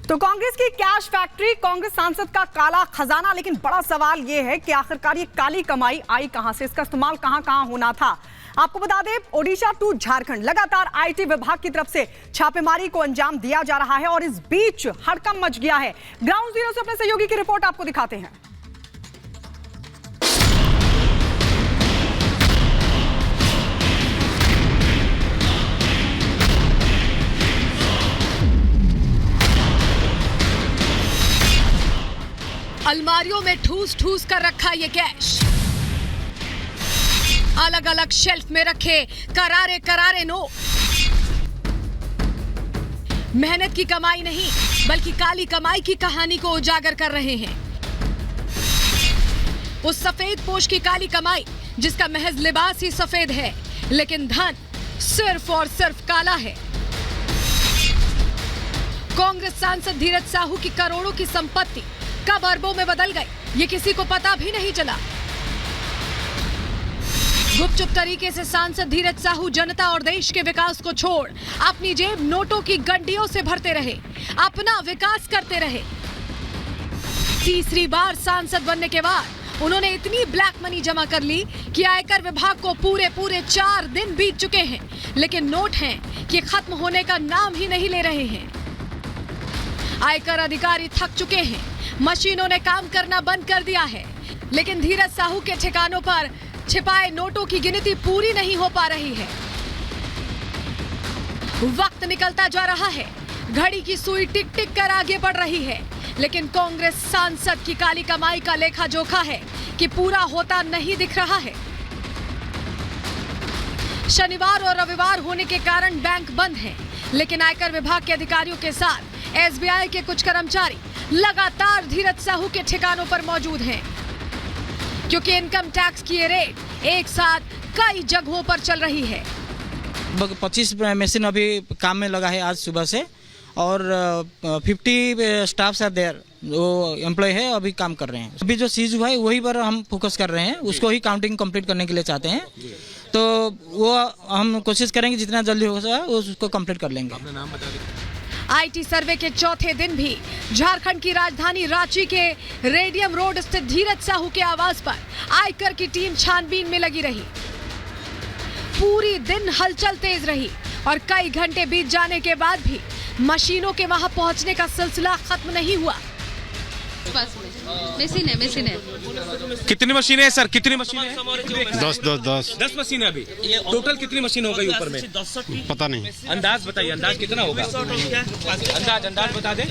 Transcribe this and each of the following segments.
तो कांग्रेस की cash factory, Congress सांसद का काला खजाना। लेकिन बड़ा सवाल यह है कि आखिरकार ये काली कमाई आई कहां से, इसका इस्तेमाल कहां कहां होना था। आपको बता दें, ओडिशा टू झारखंड लगातार आईटी विभाग की तरफ से छापेमारी को अंजाम दिया जा रहा है और इस बीच हड़कंप मच गया है। ग्राउंड जीरो से अपने सहयोगी की रिपोर्ट आपको दिखाते हैं। अलमारियों में ठूस ठूस कर रखा ये कैश, अलग अलग शेल्फ में रखे करारे करारे नोट। मेहनत की कमाई नहीं बल्कि काली कमाई की कहानी को उजागर कर रहे हैं। उस सफेद पोश की काली कमाई जिसका महज लिबास ही सफेद है, लेकिन धन सिर्फ और सिर्फ काला है। कांग्रेस सांसद धीरज साहू की करोड़ों की संपत्ति कब अरबों में बदल गई, ये किसी को पता भी नहीं चला। गुपचुप तरीके से सांसद धीरज साहू जनता और देश के विकास को छोड़ अपनी जेब नोटों की गड्डियों से भरते रहे, अपना विकास करते रहे। तीसरी बार सांसद बनने के बाद उन्होंने इतनी ब्लैक मनी जमा कर ली कि आयकर विभाग को पूरे 4 दिन बीत चुके हैं, लेकिन नोट हैं कि खत्म होने का नाम ही नहीं ले रहे हैं। आयकर अधिकारी थक चुके हैं, मशीनों ने काम करना बंद कर दिया है, लेकिन धीरज साहू के ठिकानों पर छिपाए नोटों की गिनती पूरी नहीं हो पा रही है। वक्त निकलता जा रहा है, घड़ी की सुई टिक टिक कर आगे बढ़ रही है, लेकिन कांग्रेस सांसद की काली कमाई का लेखा जोखा है कि पूरा होता नहीं दिख रहा है। शनिवार और रविवार होने के कारण बैंक बंद है, लेकिन आयकर विभाग के अधिकारियों के साथ एसबीआई के कुछ कर्मचारी लगातार धीरज साहू के ठिकानों पर मौजूद हैं, क्योंकि इनकम टैक्स की ये रेड एक साथ कई जगहों पर चल रही है। 25 मशीन अभी काम में लगा है आज सुबह से, और 50 स्टाफ्स आर देयर, वो एम्प्लॉय है, अभी काम कर रहे हैं। अभी जो सीज हुआ है वही पर हम फोकस कर रहे हैं, उसको ही काउंटिंग कंप्लीट करने के लिए चाहते हैं, तो वो हम कोशिश करेंगे जितना जल्दी हो सके उसको कंप्लीट कर लेंगे। अपना नाम बता दें। आईटी सर्वे के चौथे दिन भी झारखंड की राजधानी रांची के रेडियम रोड स्थित धीरज साहू के आवास पर आयकर की टीम छानबीन में लगी रही। पूरी दिन हलचल तेज रही और कई घंटे बीत जाने के बाद भी मशीनों के वहां पहुंचने का सिलसिला खत्म नहीं हुआ। मशीन है। कितनी मशीनें हैं सर, कितनी मशीनें हैं? 10 मशीनें। अभी टोटल कितनी मशीन हो गई ऊपर में? पता नहीं। अंदाज बताइए, अंदाज कितना होगा? अंदाज बता दें।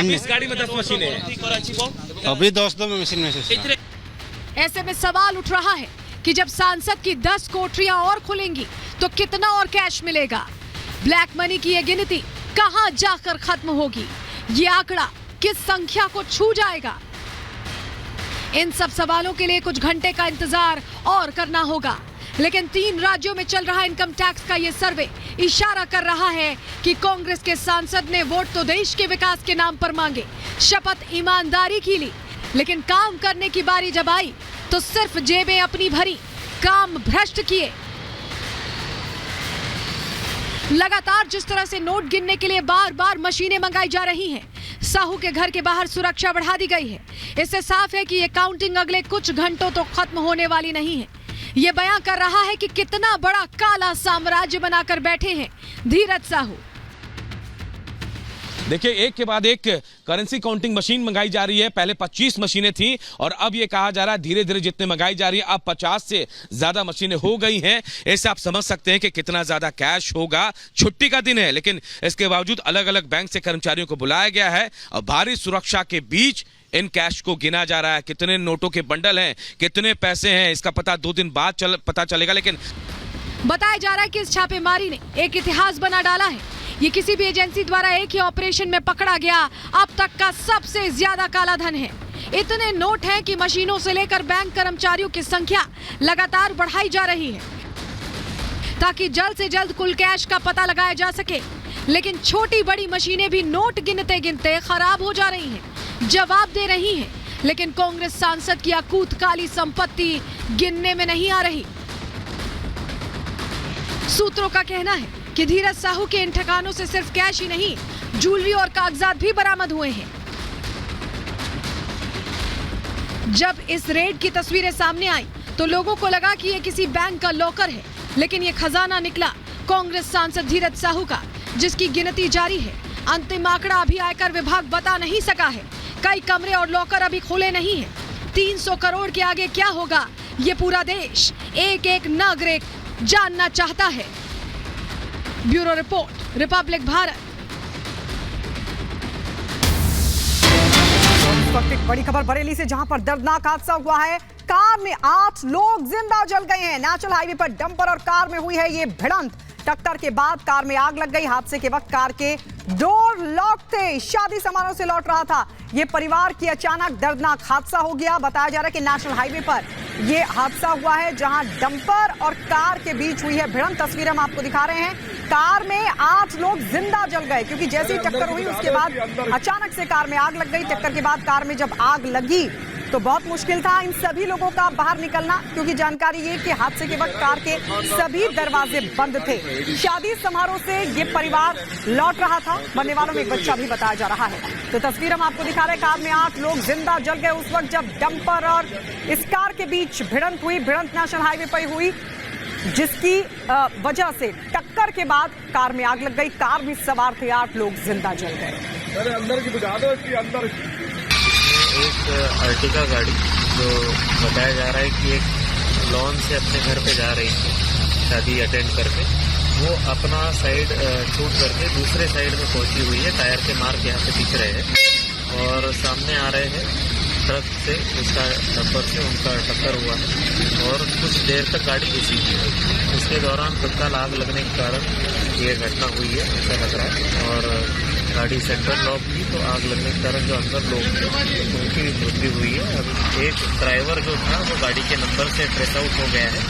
इस गाड़ी में 10 मशीनें हैं। अभी 10 मशीन में से। ऐसे में सवाल उठ रहा है कि जब सांसद की 10 कोठरियां और खुलेंगी तो कितना और कैश मिलेगा? ब्लैक मनी की ये गिनती कहां जाकर खत्म होगी? ये आंकड़ा किस संख्या को छू जाएगा? इन सब सवालों के लिए कुछ घंटे का इंतजार और करना होगा, लेकिन 3 राज्यों में चल रहा इनकम टैक्स का ये सर्वे इशारा कर रहा है कि कांग्रेस के सांसद ने वोट तो देश के विकास के नाम पर मांगे, शपथ ईमानदारी की ली, लेकिन काम करने की बारी जब आई तो सिर्फ जेबें अपनी भरी, काम भ्रष्ट किए। लगातार जिस तरह से नोट गिनने के लिए बार बार मशीनें मंगाई जा रही हैं, साहू के घर के बाहर सुरक्षा बढ़ा दी गई है। इससे साफ है कि ये काउंटिंग अगले कुछ घंटों तो खत्म होने वाली नहीं है। ये बयां कर रहा है कि कितना बड़ा काला साम्राज्य बनाकर बैठे हैं धीरज साहू। देखिए, एक के बाद एक करेंसी काउंटिंग मशीन मंगाई जा रही है। पहले 25 मशीनें थी और अब ये कहा जा रहा है धीरे धीरे जितने मंगाई जा रही है अब 50 से ज्यादा मशीनें हो गई हैं। ऐसे आप समझ सकते हैं कि कितना ज्यादा कैश होगा। छुट्टी का दिन है, लेकिन इसके बावजूद अलग अलग बैंक से कर्मचारियों को बुलाया गया है और भारी सुरक्षा के बीच इन कैश को गिना जा रहा है। कितने नोटों के बंडल हैं, कितने पैसे हैं, इसका पता 2 दिन बाद पता चलेगा। लेकिन बताया जा रहा है कि इस छापेमारी ने एक इतिहास बना डाला है। ये किसी भी एजेंसी द्वारा एक ही ऑपरेशन में पकड़ा गया अब तक का सबसे ज्यादा काला धन है। इतने नोट हैं कि मशीनों से लेकर बैंक कर्मचारियों की संख्या लगातार बढ़ाई जा रही है ताकि जल्द से जल्द कुल कैश का पता लगाया जा सके। लेकिन छोटी बड़ी मशीनें भी नोट गिनते गिनते खराब हो जा रही हैं, जवाब दे रही हैं, लेकिन कांग्रेस सांसद की अकूत काली संपत्ति गिनने में नहीं आ रही। सूत्रों का कहना है कि धीरज साहू के इन ठिकानों से सिर्फ कैश ही नहीं ज्वेलरी और कागजात भी बरामद हुए हैं। जब इस रेड की तस्वीरें सामने आई तो लोगों को लगा कि ये किसी बैंक का लॉकर है, लेकिन ये खजाना निकला कांग्रेस सांसद धीरज साहू का, जिसकी गिनती जारी है। अंतिम आंकड़ा अभी आयकर विभाग बता नहीं सका है। कई कमरे और लॉकर अभी खुले नहीं हैं। 300 करोड़ के आगे क्या होगा, ये पूरा देश एक एक नागरिक जानना चाहता है। Bureau report, Republic Bharat. इस वक्त एक बड़ी खबर बरेली से, जहां पर दर्दनाक हादसा हुआ है। कार में 8 लोग जिंदा जल गए हैं। नेशनल हाईवे पर डंपर और कार में हुई है ये भिड़ंत। टक्कर के बाद कार में आग लग गई। हादसे के वक्त कार के डोर लॉक थे। शादी समारोह से लौट रहा था ये परिवार की अचानक दर्दनाक हादसा हो गया। बताया जा रहा है कि नेशनल हाईवे पर ये हादसा हुआ है, जहां डंपर और कार के बीच हुई है भिड़ंत। तस्वीर हम आपको दिखा रहे हैं। कार में 8 लोग जिंदा जल गए, क्योंकि जैसे ही टक्कर हुई उसके बाद अचानक से कार में आग लग गई। टक्कर के बाद कार में जब आग लगी तो बहुत मुश्किल था इन सभी लोगों का बाहर निकलना, क्योंकि जानकारी ये कि हादसे के वक्त कार के सभी दरवाजे बंद थे। शादी समारोह से ये परिवार लौट रहा था। मरने वालों में एक बच्चा भी बताया जा रहा है। तो तस्वीर हम आपको दिखा रहे हैं। कार में 8 लोग जिंदा जल गए उस वक्त जब डंपर और इस कार के बीच भिड़ंत हुई। भिड़ंत नेशनल हाईवे पर हुई, जिसकी वजह से टक्कर के बाद कार में आग लग गई। कार में सवार थे 8 लोग जिंदा जल गए। अंदर की बुझा दो, इसकी अंदर एक अर्टिगा गाड़ी, जो बताया जा रहा है कि एक लॉन से अपने घर पे जा रही थी शादी अटेंड करके, वो अपना साइड छूट करके दूसरे साइड में पहुंची हुई है। टायर के मार्क यहाँ पे दिख रहे हैं और सामने आ रहे हैं ट्रक से, उसका टक्कर से उनका टक्कर हुआ है और कुछ देर तक गाड़ी घुसी है। इसके दौरान तत्काल आग लगने के कारण ये घटना हुई है, ऐसा लग रहा है। और गाड़ी सेंट्रल लॉक की, तो आग लगने के कारण जो अंदर लोग थे उनकी भी मृत्यु हुई है। अब एक ड्राइवर जो था वो गाड़ी के नंबर से ट्रेस आउट हो गया है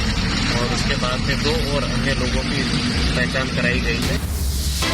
और उसके बाद में 2 और अन्य लोगों की पहचान कराई गई है।